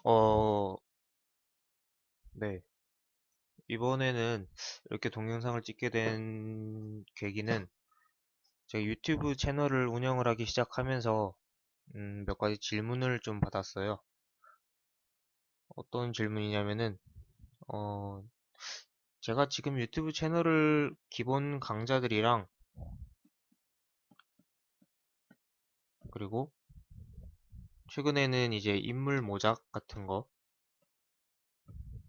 어, 네. 이번에는 이렇게 동영상을 찍게 된 계기는 제가 유튜브 채널을 운영을 하기 시작하면서 몇 가지 질문을 좀 받았어요. 어떤 질문이냐면은 어, 제가 지금 유튜브 채널을 기본 강좌들이랑 그리고 최근에는 이제 인물 모작 같은 거,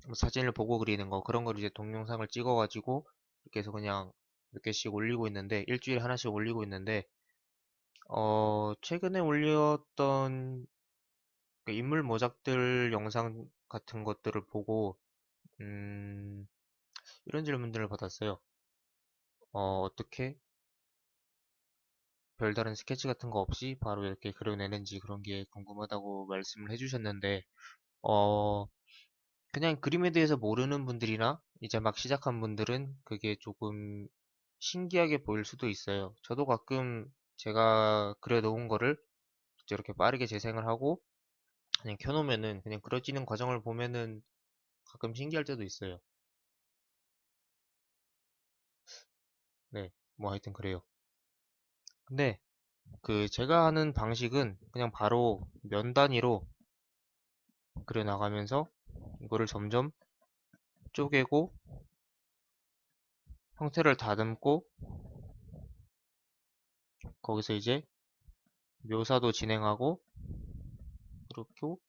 뭐 사진을 보고 그리는 거 그런 걸 이제 동영상을 찍어가지고 이렇게 해서 그냥 몇 개씩 올리고 있는데 일주일에 하나씩 올리고 있는데 최근에 올렸던 그 인물 모작들 영상 같은 것들을 보고, 음, 이런 질문들을 받았어요. 어떻게 별다른 스케치 같은 거 없이 바로 이렇게 그려내는지 그런 게 궁금하다고 말씀을 해주셨는데, 어, 그냥 그림에 대해서 모르는 분들이나 이제 막 시작한 분들은 그게 조금 신기하게 보일 수도 있어요. 저도 가끔 제가 그려놓은 거를 이렇게 빠르게 재생을 하고 그냥 켜놓으면은 그냥 그려지는 과정을 보면은 가끔 신기할 때도 있어요. 네, 뭐 하여튼 그래요. 근데 그 제가 하는 방식은 그냥 바로 면 단위로 그려 나가면서 이거를 점점 쪼개고 형태를 다듬고 거기서 이제 묘사도 진행하고 그리고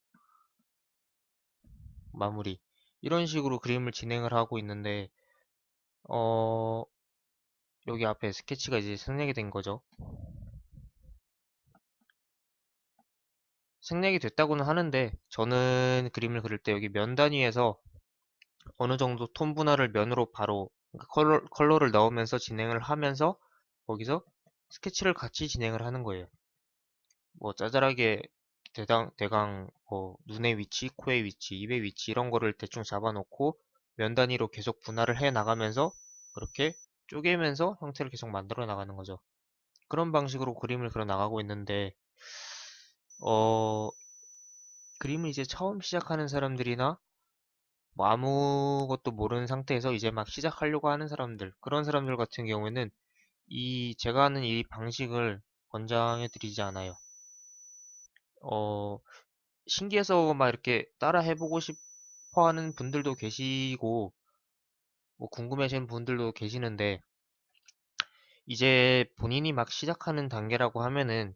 마무리 이런 식으로 그림을 진행을 하고 있는데 어 여기 앞에 스케치가 이제 생략이 된 거죠. 생략이 됐다고는 하는데 저는 그림을 그릴 때 여기 면 단위에서 어느 정도 톤 분할을 면으로 바로 그러니까 컬러를 넣으면서 진행을 하면서 거기서 스케치를 같이 진행을 하는 거예요. 뭐 짜잘하게 대강 뭐 눈의 위치, 코의 위치, 입의 위치 이런 거를 대충 잡아놓고 면 단위로 계속 분할을 해 나가면서 그렇게 쪼개면서 형태를 계속 만들어 나가는 거죠. 그런 방식으로 그림을 그려 나가고 있는데 어, 그림을 이제 처음 시작하는 사람들이나 뭐 아무것도 모르는 상태에서 이제 막 시작하려고 하는 사람들, 그런 사람들 같은 경우에는 이 제가 하는 이 방식을 권장해 드리지 않아요. 어, 신기해서 막 이렇게 따라 해보고 싶어 하는 분들도 계시고, 뭐 궁금해하시는 분들도 계시는데, 이제 본인이 막 시작하는 단계라고 하면은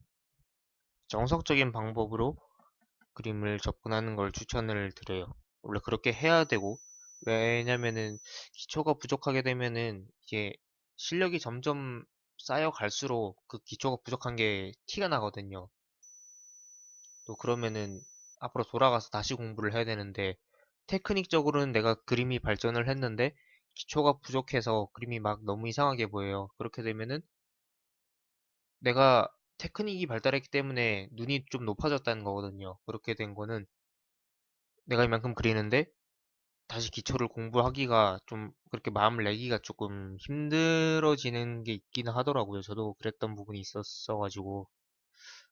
정석적인 방법으로 그림을 접근하는 걸 추천을 드려요. 원래 그렇게 해야 되고, 왜냐면은 기초가 부족하게 되면은 이게 실력이 점점 쌓여 갈수록 그 기초가 부족한 게 티가 나거든요. 또 그러면은 앞으로 돌아가서 다시 공부를 해야 되는데, 테크닉적으로는 내가 그림이 발전을 했는데, 기초가 부족해서 그림이 막 너무 이상하게 보여요. 그렇게 되면은 내가 테크닉이 발달했기 때문에 눈이 좀 높아졌다는 거거든요. 그렇게 된 거는 내가 이만큼 그리는데 다시 기초를 공부하기가 좀 그렇게 마음을 내기가 조금 힘들어지는 게 있기는 하더라고요. 저도 그랬던 부분이 있었어가지고.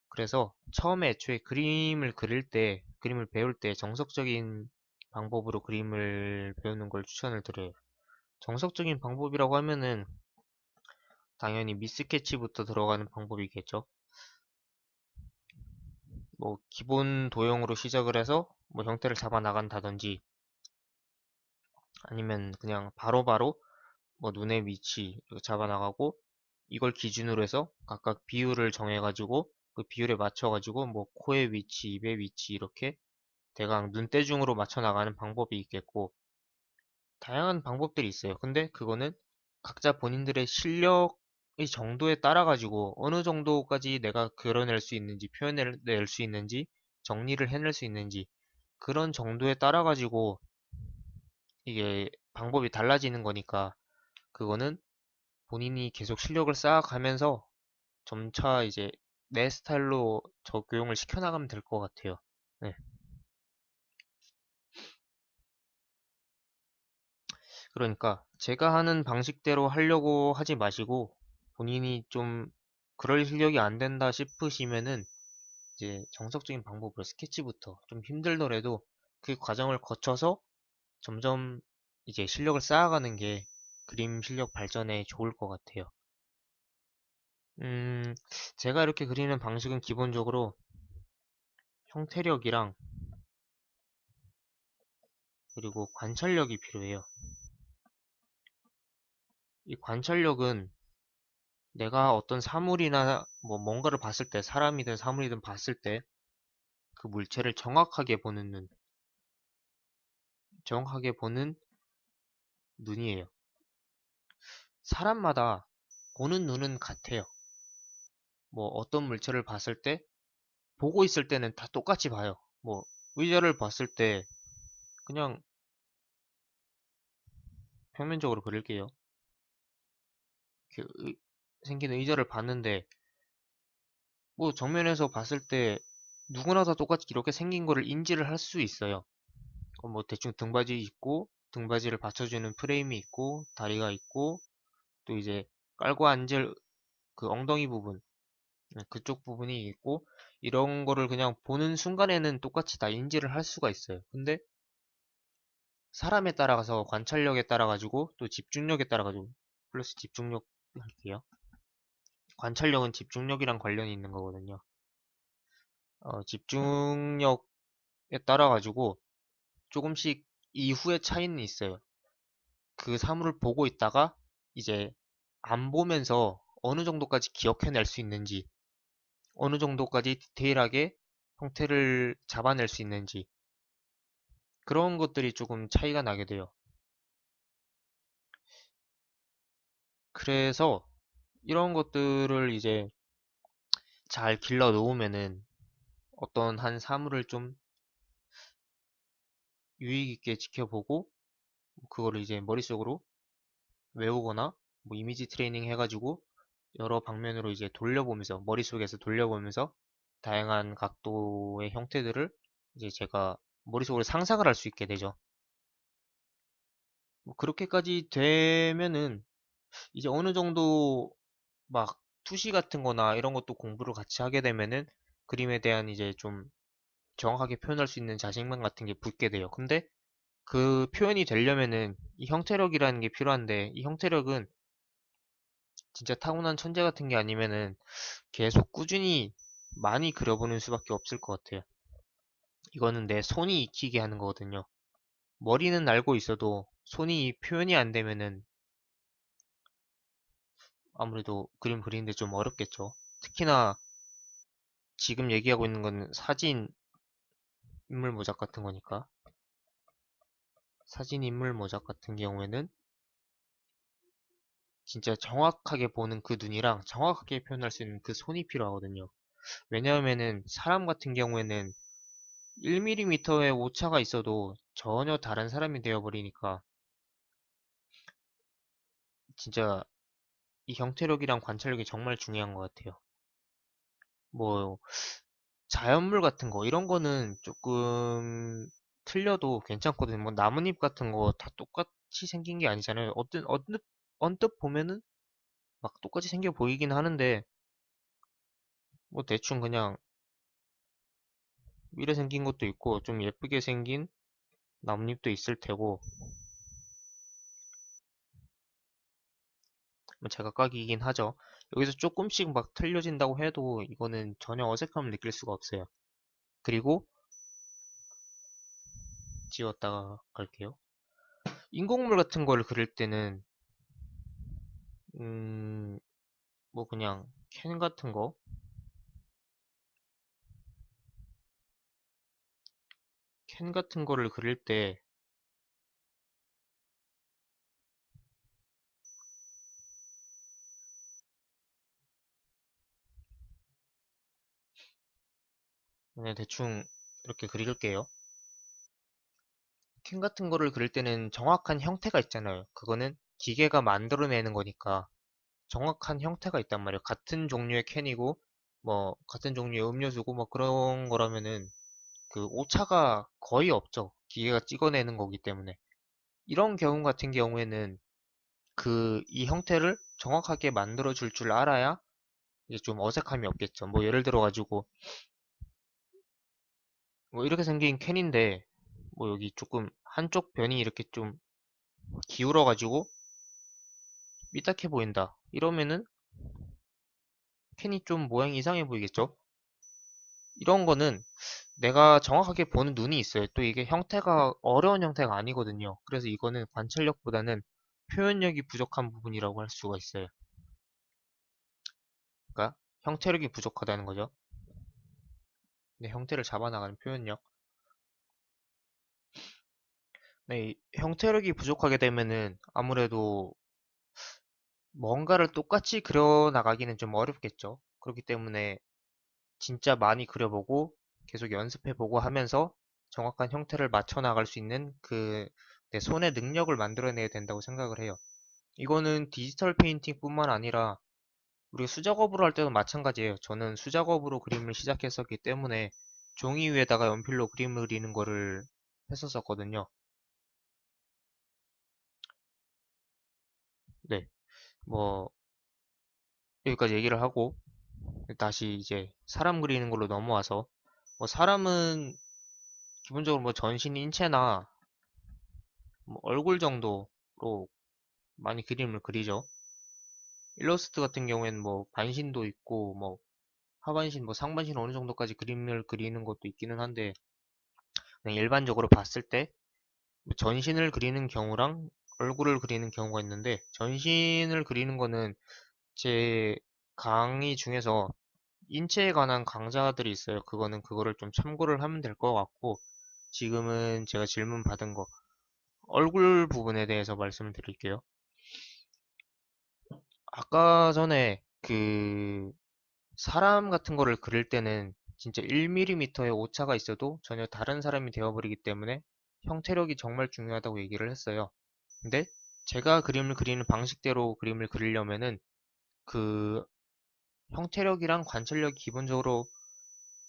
그래서 처음에 애초에 그림을 그릴 때, 그림을 배울 때 정석적인 방법으로 그림을 배우는 걸 추천을 드려요. 정석적인 방법이라고 하면은 당연히 미스케치부터 들어가는 방법이겠죠. 뭐 기본 도형으로 시작을 해서 뭐 형태를 잡아 나간다든지 아니면 그냥 바로바로 뭐 눈의 위치 이렇게 잡아 나가고 이걸 기준으로 해서 각각 비율을 정해가지고 그 비율에 맞춰가지고 뭐 코의 위치, 입의 위치 이렇게 대강 눈대중으로 맞춰 나가는 방법이 있겠고 다양한 방법들이 있어요. 근데 그거는 각자 본인들의 실력의 정도에 따라 가지고 어느 정도까지 내가 그려낼 수 있는지 표현해낼 수 있는지 정리를 해낼 수 있는지 그런 정도에 따라 가지고 이게 방법이 달라지는 거니까 그거는 본인이 계속 실력을 쌓아가면서 점차 이제 내 스타일로 적용을 시켜나가면 될 것 같아요. 네. 그러니까 제가 하는 방식대로 하려고 하지 마시고 본인이 좀 그럴 실력이 안 된다 싶으시면은 이제 정석적인 방법으로 스케치부터 좀 힘들더라도 그 과정을 거쳐서 점점 이제 실력을 쌓아가는 게 그림 실력 발전에 좋을 것 같아요. 음, 제가 이렇게 그리는 방식은 기본적으로 형태력이랑 그리고 관찰력이 필요해요. 이 관찰력은 내가 어떤 사물이나 뭐 뭔가를 봤을 때, 사람이든 사물이든 봤을 때 그 물체를 정확하게 보는 눈, 정확하게 보는 눈이에요. 사람마다 보는 눈은 같아요. 뭐 어떤 물체를 봤을 때 보고 있을 때는 다 똑같이 봐요. 뭐 의자를 봤을 때 그냥 평면적으로 그릴게요. 이렇게 생긴 의자를 봤는데 뭐 정면에서 봤을 때 누구나 다 똑같이 이렇게 생긴 거를 인지를 할 수 있어요. 뭐 대충 등받이 있고 등받이를 받쳐주는 프레임이 있고 다리가 있고 또 이제 깔고 앉을 그 엉덩이 부분 그쪽 부분이 있고 이런 거를 그냥 보는 순간에는 똑같이 다 인지를 할 수가 있어요. 근데 사람에 따라가서 관찰력에 따라 가지고 또 집중력에 따라 가지고 플러스 집중력 할게요. 관찰력은 집중력이랑 관련이 있는 거거든요. 집중력에 따라 가지고 조금씩 이후의 차이는 있어요. 그 사물을 보고 있다가 이제 안 보면서 어느 정도까지 기억해낼 수 있는지, 어느 정도까지 디테일하게 형태를 잡아낼 수 있는지, 그런 것들이 조금 차이가 나게 돼요. 그래서 이런 것들을 이제 잘 길러 놓으면은 어떤 한 사물을 좀 유의 깊게 지켜보고 그거를 이제 머릿속으로 외우거나 뭐 이미지 트레이닝 해가지고 여러 방면으로 이제 돌려보면서 머릿속에서 돌려보면서 다양한 각도의 형태들을 이제 제가 머릿속으로 상상을 할 수 있게 되죠. 뭐 그렇게까지 되면은 이제 어느 정도 막 투시 같은 거나 이런 것도 공부를 같이 하게 되면은 그림에 대한 이제 좀 정확하게 표현할 수 있는 자신감 같은 게 붙게 돼요. 근데 그 표현이 되려면은 이 형태력이라는 게 필요한데 이 형태력은 진짜 타고난 천재 같은 게 아니면은 계속 꾸준히 많이 그려보는 수밖에 없을 것 같아요. 이거는 내 손이 익히게 하는 거거든요. 머리는 알고 있어도 손이 표현이 안 되면은 아무래도 그림 그리는데 좀 어렵겠죠. 특히나 지금 얘기하고 있는 건 사진 인물 모작 같은 거니까. 사진 인물 모작 같은 경우에는 진짜 정확하게 보는 그 눈이랑 정확하게 표현할 수 있는 그 손이 필요하거든요. 왜냐하면은 사람 같은 경우에는 1mm의 오차가 있어도 전혀 다른 사람이 되어버리니까 진짜 이 형태력이랑 관찰력이 정말 중요한 것 같아요. 뭐 자연물 같은 거 이런 거는 조금 틀려도 괜찮거든요. 뭐 나뭇잎 같은 거 다 똑같이 생긴 게 아니잖아요. 언뜻 보면은 막 똑같이 생겨 보이긴 하는데 뭐 대충 그냥 이래 생긴 것도 있고 좀 예쁘게 생긴 나뭇잎도 있을 테고 뭐 제각각이긴 하죠. 여기서 조금씩 막 틀려진다고 해도 이거는 전혀 어색함을 느낄 수가 없어요. 그리고 지웠다가 갈게요. 인공물 같은 걸 그릴 때는 음, 뭐 그냥 캔 같은 거, 캔 같은 거를 그릴 때 그냥 대충 이렇게 그릴게요. 캔 같은 거를 그릴 때는 정확한 형태가 있잖아요. 그거는 기계가 만들어내는 거니까 정확한 형태가 있단 말이에요. 같은 종류의 캔이고 뭐 같은 종류의 음료수고 뭐 그런 거라면은 그 오차가 거의 없죠. 기계가 찍어내는 거기 때문에. 이런 경우 같은 경우에는 그 이 형태를 정확하게 만들어 줄 줄 알아야 이제 좀 어색함이 없겠죠. 뭐 예를 들어 가지고 뭐 이렇게 생긴 캔인데 뭐 여기 조금 한쪽 변이 이렇게 좀 기울어가지고 삐딱해 보인다. 이러면은 캔이 좀 모양이 이상해 보이겠죠? 이런 거는 내가 정확하게 보는 눈이 있어요. 또 이게 형태가 어려운 형태가 아니거든요. 그래서 이거는 관찰력보다는 표현력이 부족한 부분이라고 할 수가 있어요. 그러니까 형태력이 부족하다는 거죠. 네, 형태를 잡아나가는 표현력. 네, 이 형태력이 부족하게 되면은 아무래도 뭔가를 똑같이 그려나가기는 좀 어렵겠죠. 그렇기 때문에 진짜 많이 그려보고 계속 연습해보고 하면서 정확한 형태를 맞춰 나갈 수 있는 그 내 손의 능력을 만들어내야 된다고 생각을 해요. 이거는 디지털 페인팅 뿐만 아니라 우리가 수작업으로 할 때도 마찬가지예요. 저는 수작업으로 그림을 시작했었기 때문에 종이 위에다가 연필로 그림을 그리는 거를 했었거든요. 네, 뭐 여기까지 얘기를 하고 다시 이제 사람 그리는 걸로 넘어와서 뭐 사람은 기본적으로 뭐 전신 인체나 뭐 얼굴 정도로 많이 그림을 그리죠. 일러스트 같은 경우에는 뭐 반신도 있고 뭐 하반신 뭐 상반신 어느 정도까지 그림을 그리는 것도 있기는 한데 그냥 일반적으로 봤을 때뭐 전신을 그리는 경우랑 얼굴을 그리는 경우가 있는데 전신을 그리는 거는 제 강의 중에서 인체에 관한 강좌들이 있어요. 그거는 그거를 좀 참고를 하면 될 것 같고 지금은 제가 질문 받은 거 얼굴 부분에 대해서 말씀을 드릴게요. 아까 전에 그 사람 같은 거를 그릴 때는 진짜 1mm의 오차가 있어도 전혀 다른 사람이 되어버리기 때문에 형태력이 정말 중요하다고 얘기를 했어요. 근데 제가 그림을 그리는 방식대로 그림을 그리려면은 그 형태력이랑 관찰력이 기본적으로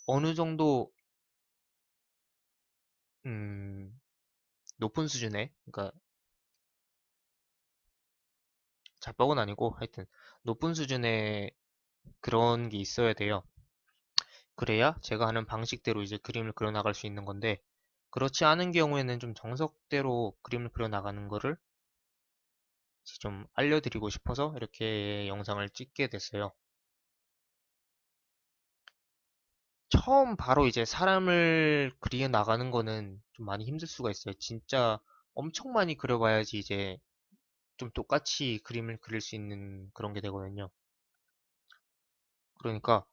어느 정도 음, 높은 수준에 그러니까 자뻑은 아니고 하여튼 높은 수준의 그런 게 있어야 돼요. 그래야 제가 하는 방식대로 이제 그림을 그려나갈 수 있는 건데 그렇지 않은 경우에는 좀 정석대로 그림을 그려나가는 거를 이제 좀 알려드리고 싶어서 이렇게 영상을 찍게 됐어요. 처음 바로 이제 사람을 그려 나가는 거는 좀 많이 힘들 수가 있어요. 진짜 엄청 많이 그려봐야지 이제 좀 똑같이 그림을 그릴 수 있는 그런 게 되거든요. 그러니까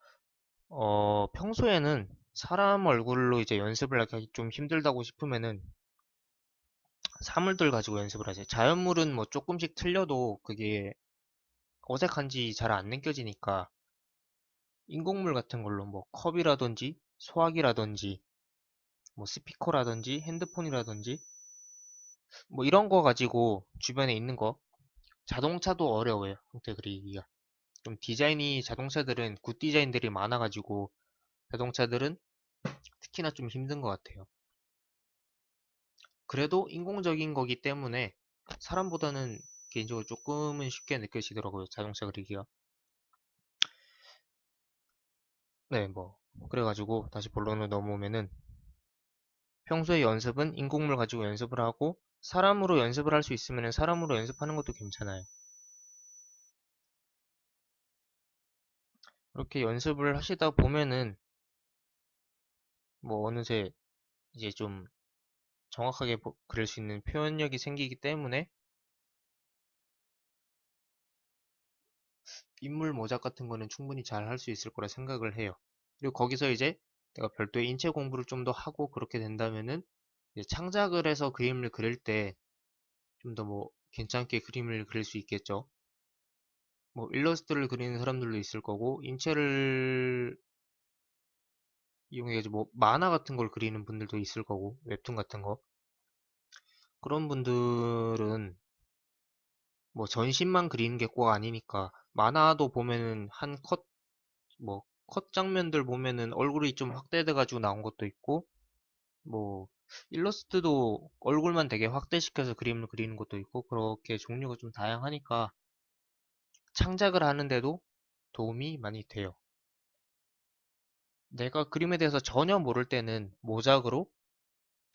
평소에는 사람 얼굴로 이제 연습을 하기 좀 힘들다고 싶으면은 사물들 가지고 연습을 하세요. 자연물은 뭐 조금씩 틀려도 그게 어색한지 잘 안 느껴지니까 인공물 같은 걸로 뭐 컵이라든지 소화기라든지 뭐 스피커라든지 핸드폰이라든지 뭐 이런 거 가지고 주변에 있는 거 자동차도 어려워요. 형태 그리기가. 좀 디자인이 자동차들은 굿 디자인들이 많아가지고 자동차들은 특히나 좀 힘든 것 같아요. 그래도 인공적인 거기 때문에 사람보다는 개인적으로 조금은 쉽게 느껴지더라고요. 자동차 그리기가. 네, 뭐 그래가지고 다시 본론으로 넘어오면은 평소에 연습은 인공물 가지고 연습을 하고 사람으로 연습을 할 수 있으면 사람으로 연습하는 것도 괜찮아요. 그렇게 연습을 하시다 보면은 뭐 어느새 이제 좀 정확하게 그릴 수 있는 표현력이 생기기 때문에 인물 모작 같은 거는 충분히 잘 할 수 있을 거라 생각을 해요. 그리고 거기서 이제 내가 별도의 인체 공부를 좀 더 하고 그렇게 된다면은 이제 창작을 해서 그림을 그릴 때 좀 더 뭐 괜찮게 그림을 그릴 수 있겠죠. 뭐 일러스트를 그리는 사람들도 있을 거고 인체를 이용해가지고 뭐 만화 같은 걸 그리는 분들도 있을 거고 웹툰 같은 거 그런 분들은 뭐 전신만 그리는 게 꼭 아니니까 만화도 보면은 한 컷 뭐 컷 장면들 보면은 얼굴이 좀 확대돼 가지고 나온 것도 있고 뭐 일러스트도 얼굴만 되게 확대시켜서 그림을 그리는 것도 있고 그렇게 종류가 좀 다양하니까 창작을 하는데도 도움이 많이 돼요. 내가 그림에 대해서 전혀 모를 때는 모작으로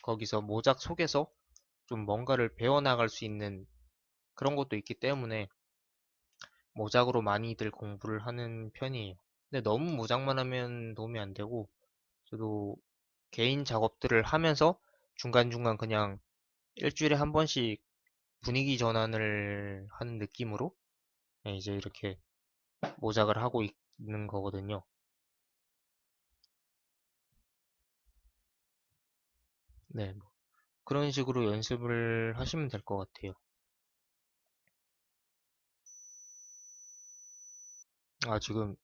거기서 모작 속에서 좀 뭔가를 배워나갈 수 있는 그런 것도 있기 때문에 모작으로 많이들 공부를 하는 편이에요. 근데 너무 모작만 하면 도움이 안 되고 저도 개인 작업들을 하면서 중간중간 그냥 일주일에 한 번씩 분위기 전환을 하는 느낌으로 네, 이제 이렇게 모작을 하고 있는 거거든요. 네, 뭐 그런 식으로 연습을 하시면 될 것 같아요. 아, 지금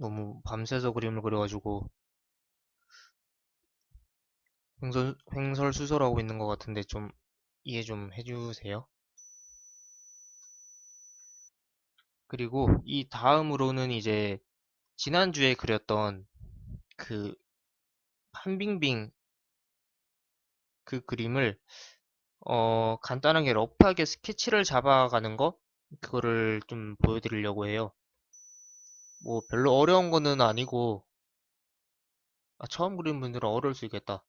너무 밤새서 그림을 그려가지고 횡설수설하고 있는 것 같은데 좀 이해 좀 해주세요. 그리고 이 다음으로는 이제 지난주에 그렸던 그 한빙빙 그 그림을 간단하게 러프하게 스케치를 잡아가는 거 그거를 좀 보여드리려고 해요. 뭐 별로 어려운 거는 아니고 처음 그린 분들은 어려울 수 있겠다.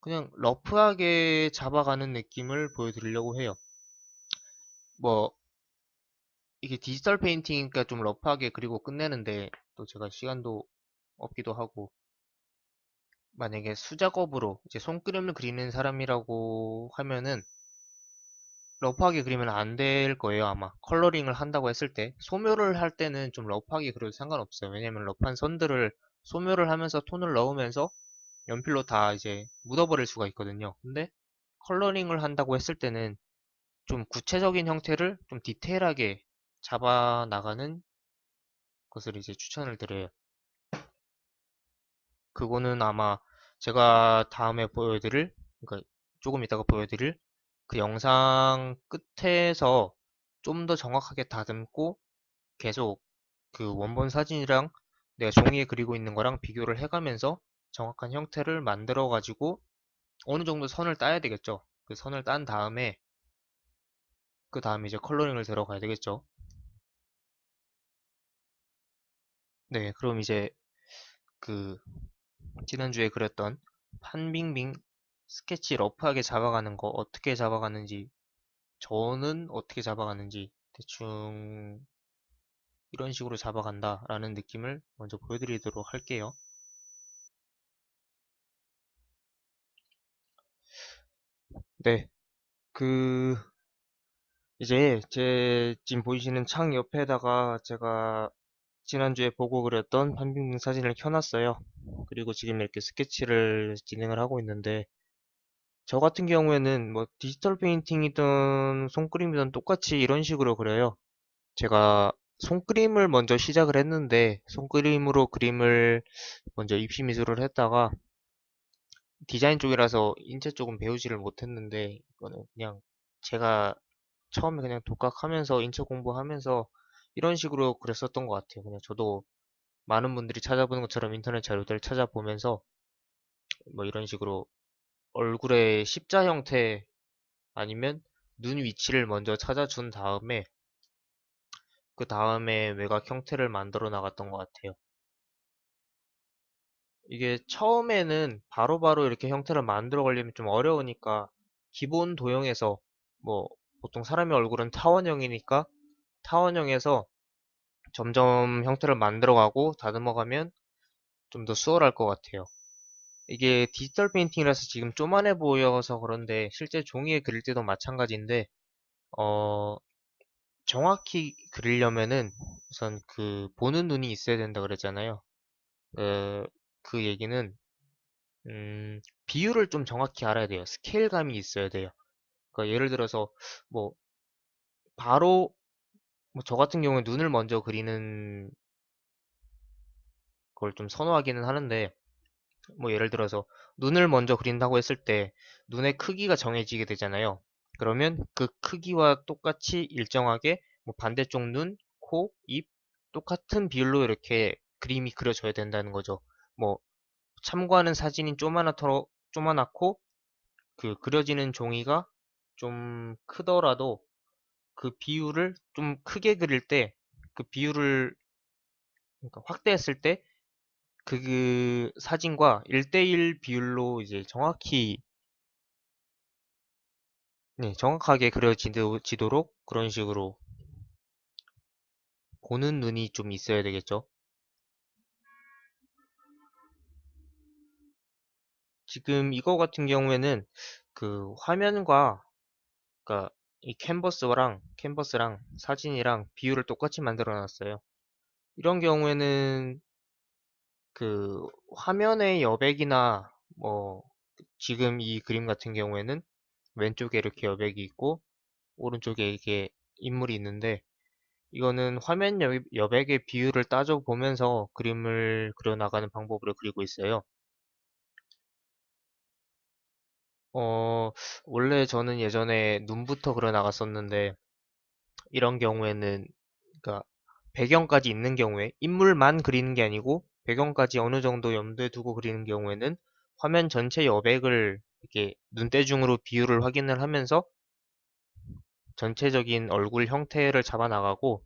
그냥 러프하게 잡아가는 느낌을 보여드리려고 해요. 뭐 이게 디지털 페인팅이니까 좀 러프하게 그리고 끝내는데 또 제가 시간도 없기도 하고 만약에 수작업으로 이제 손그림을 그리는 사람이라고 하면은 러프하게 그리면 안 될 거예요, 아마. 컬러링을 한다고 했을 때. 소묘를 할 때는 좀 러프하게 그려도 상관없어요. 왜냐면 러프한 선들을 소묘를 하면서 톤을 넣으면서 연필로 다 이제 묻어버릴 수가 있거든요. 근데 컬러링을 한다고 했을 때는 좀 구체적인 형태를 좀 디테일하게 잡아 나가는 것을 이제 추천을 드려요. 그거는 아마 제가 다음에 보여드릴, 그러니까 조금 이따가 보여드릴 그 영상 끝에서 좀 더 정확하게 다듬고 계속 그 원본 사진이랑 내가 종이에 그리고 있는 거랑 비교를 해가면서 정확한 형태를 만들어 가지고 어느 정도 선을 따야 되겠죠. 그 선을 딴 다음에 그 다음에 이제 컬러링을 들어가야 되겠죠. 네, 그럼 이제 그 지난주에 그렸던 판빙빙 스케치 러프하게 잡아가는 거 어떻게 잡아가는지 저는 어떻게 잡아가는지 대충 이런 식으로 잡아간다 라는 느낌을 먼저 보여드리도록 할게요. 네, 그 이제 제 지금 보이시는 창 옆에다가 제가 지난주에 보고 그렸던 판빙빙 사진을 켜놨어요. 그리고 지금 이렇게 스케치를 진행을 하고 있는데 저 같은 경우에는 뭐 디지털 페인팅이든 손그림이든 똑같이 이런 식으로 그려요. 제가 손그림을 먼저 시작을 했는데 손그림으로 그림을 먼저 입시 미술을 했다가 디자인 쪽이라서 인체 쪽은 배우지를 못했는데 이거는 그냥 제가 처음에 그냥 독학하면서 인체 공부하면서 이런 식으로 그렸었던 것 같아요. 그냥 저도 많은 분들이 찾아보는 것처럼 인터넷 자료들 찾아보면서 뭐 이런 식으로 얼굴의 십자 형태 아니면 눈 위치를 먼저 찾아준 다음에 그 다음에 외곽 형태를 만들어 나갔던 것 같아요. 이게 처음에는 바로바로 이렇게 형태를 만들어 가려면 좀 어려우니까 기본 도형에서 뭐 보통 사람의 얼굴은 타원형이니까 타원형에서 점점 형태를 만들어가고 다듬어가면 좀 더 수월할 것 같아요. 이게 디지털 페인팅이라서 지금 쪼만해 보여서 그런데 실제 종이에 그릴 때도 마찬가지인데 어, 정확히 그리려면은 우선 그 보는 눈이 있어야 된다 그랬잖아요. 그, 그 얘기는 비율을 좀 정확히 알아야 돼요. 스케일감이 있어야 돼요. 그러니까 예를 들어서 뭐 바로 뭐 저 같은 경우에 눈을 먼저 그리는 걸 좀 선호하기는 하는데 뭐 예를 들어서 눈을 먼저 그린다고 했을 때 눈의 크기가 정해지게 되잖아요. 그러면 그 크기와 똑같이 일정하게 뭐 반대쪽 눈, 코, 입 똑같은 비율로 이렇게 그림이 그려져야 된다는 거죠. 뭐 참고하는 사진이 쪼만하고 그 그려지는 종이가 좀 크더라도 그 비율을 좀 크게 그릴 때 그 비율을 그러니까 확대했을 때 그 사진과 1대1 비율로 이제 정확히, 네, 정확하게 그려지도록 그런 식으로 보는 눈이 좀 있어야 되겠죠. 지금 이거 같은 경우에는 그 화면과, 그러니까 이 캔버스랑 사진이랑 비율을 똑같이 만들어 놨어요. 이런 경우에는 그 화면의 여백이나 뭐 지금 이 그림 같은 경우에는 왼쪽에 이렇게 여백이 있고 오른쪽에 이게 인물이 있는데, 이거는 화면 여백의 비율을 따져보면서 그림을 그려나가는 방법으로 그리고 있어요. 어, 원래 저는 예전에 눈부터 그려나갔었는데, 이런 경우에는, 그러니까 배경까지 있는 경우에, 인물만 그리는 게 아니고, 배경까지 어느 정도 염두에 두고 그리는 경우에는 화면 전체 여백을 이렇게 눈대중으로 비율을 확인을 하면서 전체적인 얼굴 형태를 잡아 나가고,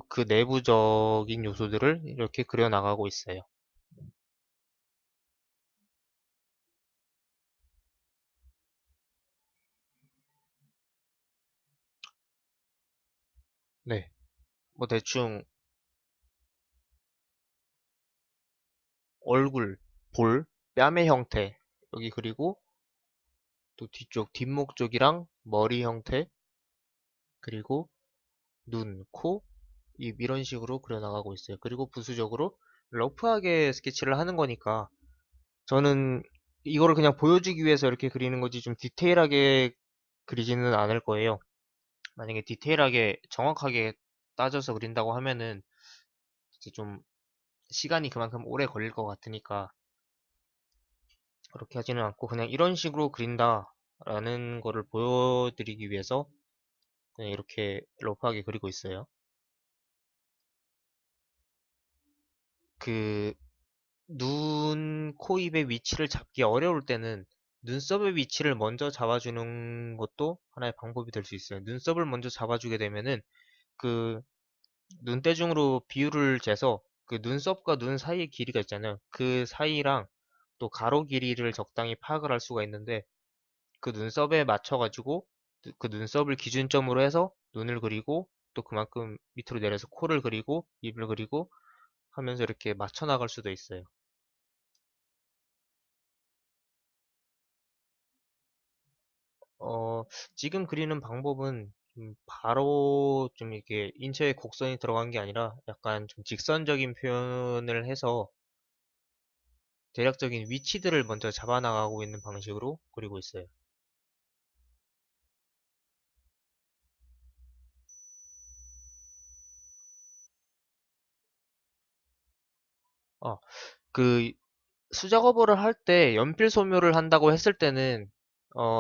그 내부적인 요소들을 이렇게 그려 나가고 있어요. 네. 뭐 대충 얼굴, 볼, 뺨의 형태, 여기 그리고 또 뒤쪽 뒷목 쪽이랑 머리 형태, 그리고 눈, 코, 입 이런 식으로 그려나가고 있어요. 그리고 부수적으로 러프하게 스케치를 하는 거니까 저는 이거를 그냥 보여주기 위해서 이렇게 그리는 거지 좀 디테일하게 그리지는 않을 거예요. 만약에 디테일하게 정확하게 따져서 그린다고 하면은 이제 좀 시간이 그만큼 오래 걸릴 것 같으니까 그렇게 하지는 않고 그냥 이런 식으로 그린다라는 거를 보여드리기 위해서 그냥 이렇게 러프하게 그리고 있어요. 그 눈, 코, 입의 위치를 잡기 어려울 때는 눈썹의 위치를 먼저 잡아주는 것도 하나의 방법이 될 수 있어요. 눈썹을 먼저 잡아주게 되면은 그 눈대중으로 비율을 재서 그 눈썹과 눈 사이의 길이가 있잖아요. 그 사이랑 또 가로 길이를 적당히 파악을 할 수가 있는데, 그 눈썹에 맞춰가지고 그 눈썹을 기준점으로 해서 눈을 그리고 또 그만큼 밑으로 내려서 코를 그리고 입을 그리고 하면서 이렇게 맞춰 나갈 수도 있어요. 어, 지금 그리는 방법은 바로 좀 이렇게 인체에 곡선이 들어간 게 아니라 약간 좀 직선적인 표현을 해서 대략적인 위치들을 먼저 잡아 나가고 있는 방식으로 그리고 있어요. 어, 그 수작업을 할 때 연필 소묘를 한다고 했을 때는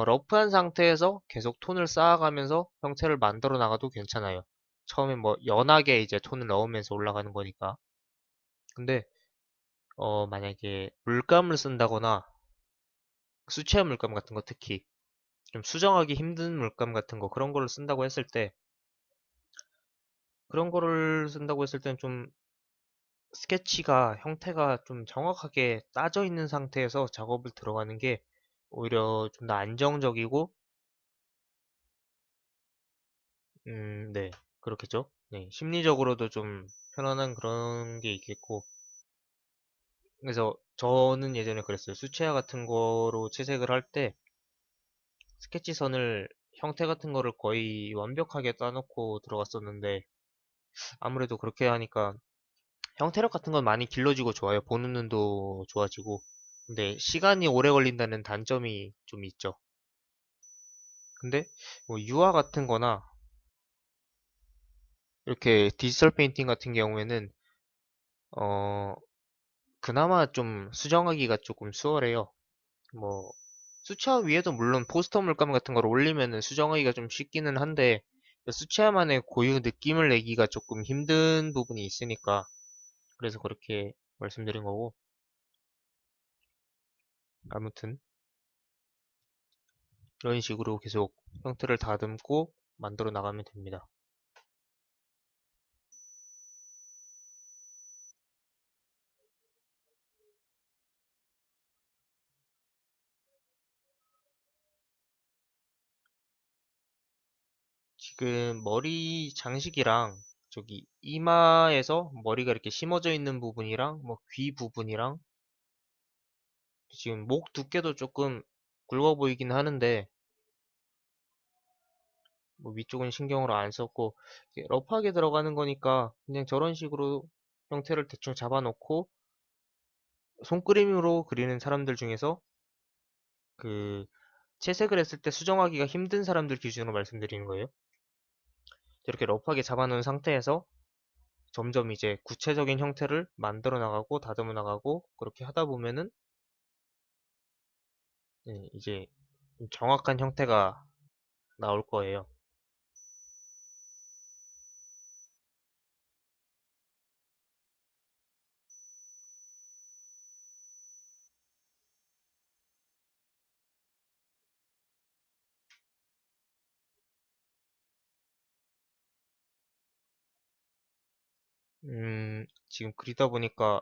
러프한 상태에서 계속 톤을 쌓아가면서 형태를 만들어 나가도 괜찮아요. 처음에 뭐 연하게 이제 톤을 넣으면서 올라가는 거니까. 근데 만약에 물감을 쓴다거나 수채화 물감 같은 거, 특히 좀 수정하기 힘든 물감 같은 거, 그런 거를 쓴다고 했을 때, 그런 거를 쓴다고 했을 때는 좀 스케치가 형태가 좀 정확하게 따져 있는 상태에서 작업을 들어가는 게 오히려 좀 더 안정적이고, 네, 그렇겠죠. 네, 심리적으로도 좀 편안한 그런 게 있겠고. 그래서 저는 예전에 그랬어요. 수채화 같은 거로 채색을 할 때 스케치선을, 형태 같은 거를 거의 완벽하게 따놓고 들어갔었는데, 아무래도 그렇게 하니까 형태력 같은 건 많이 길러지고 좋아요. 보는 눈도 좋아지고. 근데 시간이 오래 걸린다는 단점이 좀 있죠. 근데 뭐 유화 같은 거나 이렇게 디지털 페인팅 같은 경우에는 어 그나마 좀 수정하기가 조금 수월해요. 뭐 수채화 위에도 물론 포스터 물감 같은 걸 올리면은 수정하기가 좀 쉽기는 한데, 수채화만의 고유 느낌을 내기가 조금 힘든 부분이 있으니까 그래서 그렇게 말씀드린 거고. 아무튼 이런 식으로 계속 형태를 다듬고 만들어 나가면 됩니다. 지금 머리 장식이랑 저기 이마에서 머리가 이렇게 심어져 있는 부분이랑 뭐 귀 부분이랑 지금 목 두께도 조금 굵어 보이긴 하는데 뭐 위쪽은 신경으로 안 썼고 이게 러프하게 들어가는 거니까 그냥 저런 식으로 형태를 대충 잡아놓고 손그림으로 그리는 사람들 중에서 그 채색을 했을 때 수정하기가 힘든 사람들 기준으로 말씀드리는 거예요. 이렇게 러프하게 잡아놓은 상태에서 점점 이제 구체적인 형태를 만들어 나가고 다듬어 나가고 그렇게 하다 보면은 이제 좀 정확한 형태가 나올 거예요. 지금 그리다 보니까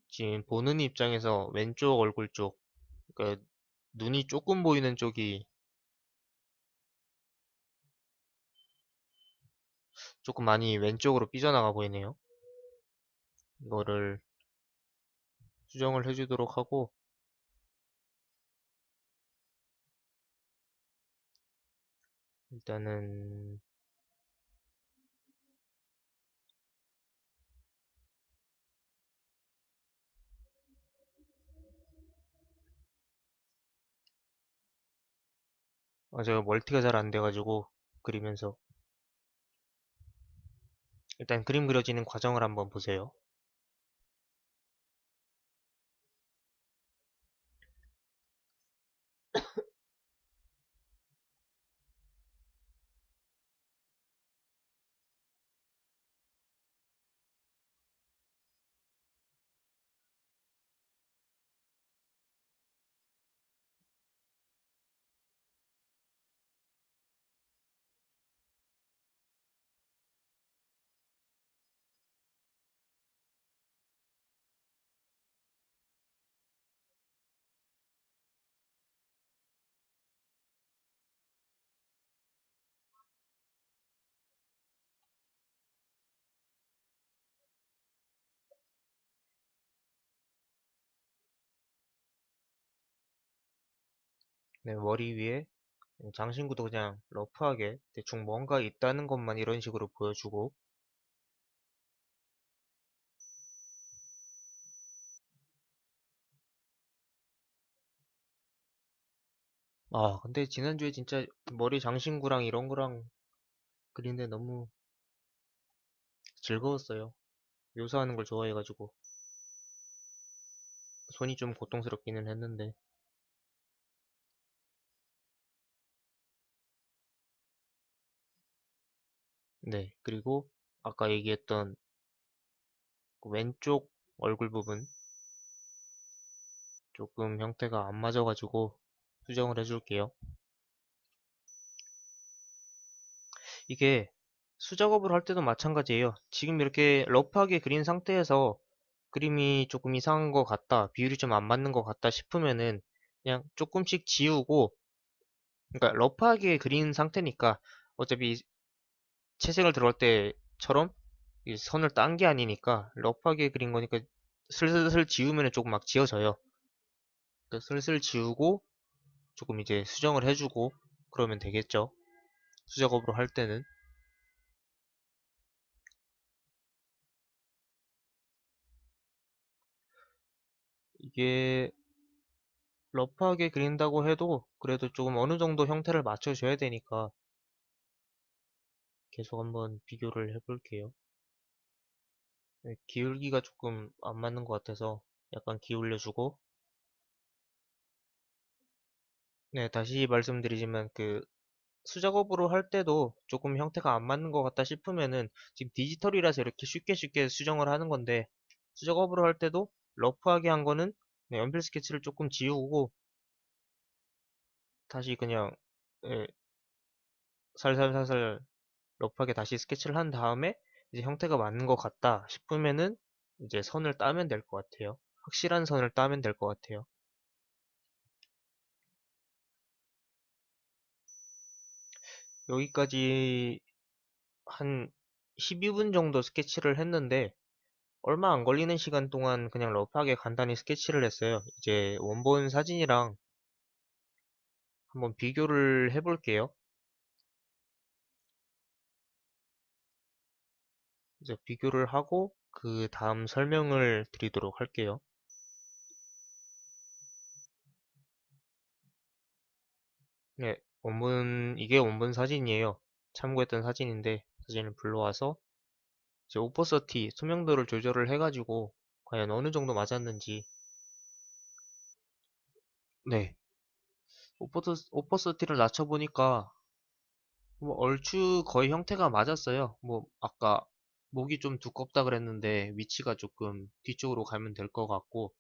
지금 보는 입장에서 왼쪽 얼굴 쪽, 그러니까 눈이 조금 보이는 쪽이 조금 많이 왼쪽으로 삐져나가 보이네요. 이거를 수정을 해주도록 하고 일단은 제가 멀티가 잘 안 돼가지고 그리면서 일단 그림 그려지는 과정을 한번 보세요. 네, 머리 위에 장신구도 그냥 러프하게 대충 뭔가 있다는 것만 이런 식으로 보여주고 근데 지난주에 진짜 머리 장신구랑 이런 거랑 그리는데 너무 즐거웠어요. 묘사하는 걸 좋아해가지고 손이 좀 고통스럽기는 했는데 네, 그리고 아까 얘기했던 그 왼쪽 얼굴 부분 조금 형태가 안 맞아가지고 수정을 해줄게요. 이게 수작업을 할 때도 마찬가지예요. 지금 이렇게 러프하게 그린 상태에서 그림이 조금 이상한 것 같다, 비율이 좀 안 맞는 것 같다 싶으면은 그냥 조금씩 지우고, 그러니까 러프하게 그린 상태니까 어차피 채색을 들어갈 때처럼 이 선을 딴 게 아니니까 러프하게 그린 거니까 슬슬 지우면 조금 막 지워져요. 그러니까 슬슬 지우고 조금 이제 수정을 해주고 그러면 되겠죠. 수작업으로 할 때는 이게 러프하게 그린다고 해도 그래도 조금 어느 정도 형태를 맞춰줘야 되니까 계속 한번 비교를 해볼게요. 네, 기울기가 조금 안 맞는 것 같아서 약간 기울여주고, 네, 다시 말씀드리지만 그 수작업으로 할 때도 조금 형태가 안 맞는 것 같다 싶으면은 지금 디지털이라서 이렇게 쉽게 수정을 하는 건데, 수작업으로 할 때도 러프하게 한 거는 네, 연필 스케치를 조금 지우고 다시 그냥 예, 살살살살 러프하게 다시 스케치를 한 다음에 이제 형태가 맞는 것 같다 싶으면은 이제 선을 따면 될 것 같아요. 확실한 선을 따면 될 것 같아요. 여기까지 한 12분 정도 스케치를 했는데 얼마 안 걸리는 시간 동안 그냥 러프하게 간단히 스케치를 했어요. 이제 원본 사진이랑 한번 비교를 해볼게요. 이제 비교를 하고 그 다음 설명을 드리도록 할게요. 네, 이게 원본 사진이에요. 참고했던 사진인데 사진을 불러와서 이제 오퍼서티, 투명도를 조절을 해가지고 과연 어느 정도 맞았는지. 네, 오퍼서티를 낮춰보니까 뭐 얼추 거의 형태가 맞았어요. 뭐 아까 목이 좀 두껍다 그랬는데 위치가 조금 뒤쪽으로 가면 될 것 같고,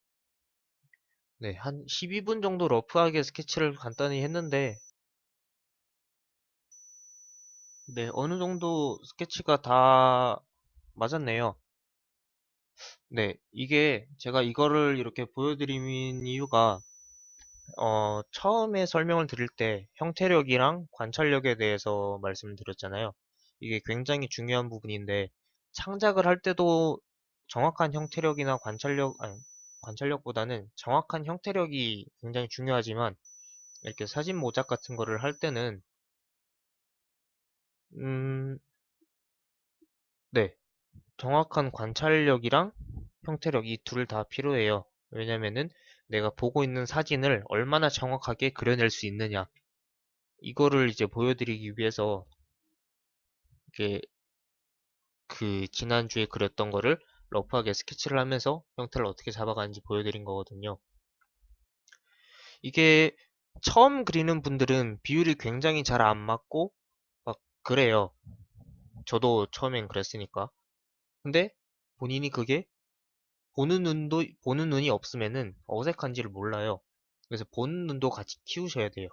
네, 한 12분 정도 러프하게 스케치를 간단히 했는데, 네, 어느 정도 스케치가 다 맞았네요. 네, 이게 제가 이거를 이렇게 보여드린 이유가 처음에 설명을 드릴 때 형태력이랑 관찰력에 대해서 말씀을 드렸잖아요. 이게 굉장히 중요한 부분인데 창작을 할 때도 정확한 형태력이나 관찰력, 아니, 관찰력보다는 정확한 형태력이 굉장히 중요하지만 이렇게 사진 모작 같은 거를 할 때는 음, 네, 정확한 관찰력이랑 형태력 이 둘 다 필요해요. 왜냐면은 내가 보고 있는 사진을 얼마나 정확하게 그려낼 수 있느냐. 이거를 이제 보여드리기 위해서 이게 그 지난주에 그렸던 거를 러프하게 스케치를 하면서 형태를 어떻게 잡아가는지 보여드린 거거든요. 이게 처음 그리는 분들은 비율이 굉장히 잘 안 맞고 막 그래요. 저도 처음엔 그랬으니까. 근데 본인이 그게 보는 눈이 없으면은 어색한지를 몰라요. 그래서 보는 눈도 같이 키우셔야 돼요.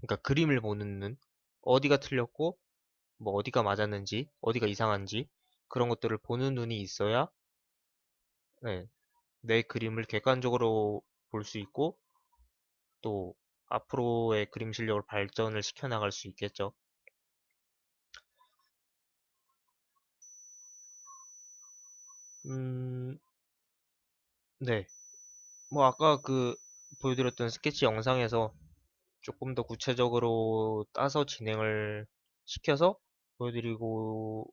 그러니까 그림을 보는 눈, 어디가 틀렸고 뭐 어디가 맞았는지, 어디가 이상한지 그런 것들을 보는 눈이 있어야 네, 내 그림을 객관적으로 볼 수 있고 또 앞으로의 그림 실력을 발전을 시켜 나갈 수 있겠죠. 음, 네. 뭐 아까 그 보여드렸던 스케치 영상에서 조금 더 구체적으로 따서 진행을 시켜서 보여드리고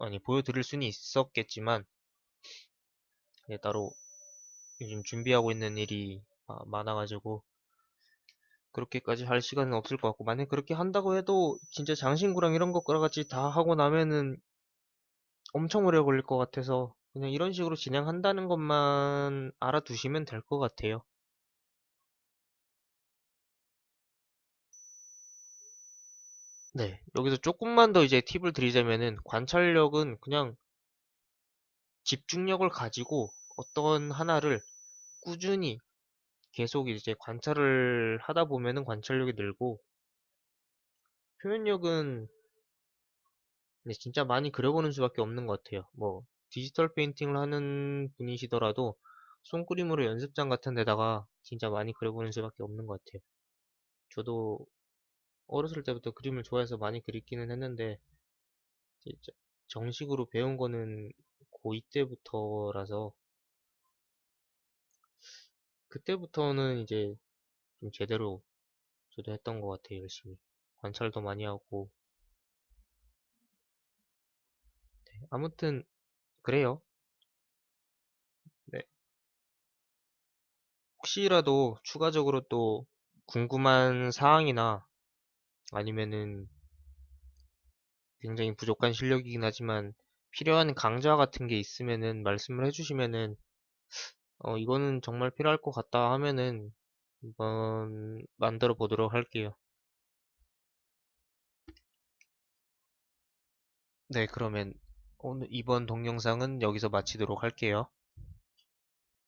아니 보여드릴 수는 있었겠지만 따로 요즘 준비하고 있는 일이 많아가지고 그렇게까지 할 시간은 없을 것 같고, 만약 그렇게 한다고 해도 진짜 장신구랑 이런 것 같이 다 하고 나면은 엄청 오래 걸릴 것 같아서 그냥 이런 식으로 진행한다는 것만 알아두시면 될 것 같아요. 네, 여기서 조금만 더 이제 팁을 드리자면은 관찰력은 그냥 집중력을 가지고 어떤 하나를 꾸준히 계속 이제 관찰을 하다 보면은 관찰력이 늘고, 표현력은 근데 진짜 많이 그려보는 수밖에 없는 것 같아요. 뭐 디지털 페인팅을 하는 분이시더라도 손그림으로 연습장 같은 데다가 진짜 많이 그려보는 수밖에 없는 것 같아요. 저도 어렸을 때부터 그림을 좋아해서 많이 그리기는 했는데 진짜 정식으로 배운 거는 고2 때부터라서 그때부터는 이제 좀 제대로 저도 했던 것 같아요. 열심히 관찰도 많이 하고. 아무튼 그래요. 네. 혹시라도 추가적으로 또 궁금한 사항이나 아니면은 굉장히 부족한 실력이긴 하지만 필요한 강좌 같은 게 있으면은 말씀을 해주시면은 이거는 정말 필요할 것 같다 하면은 한번 만들어 보도록 할게요. 네, 그러면 오늘 이번 동영상은 여기서 마치도록 할게요.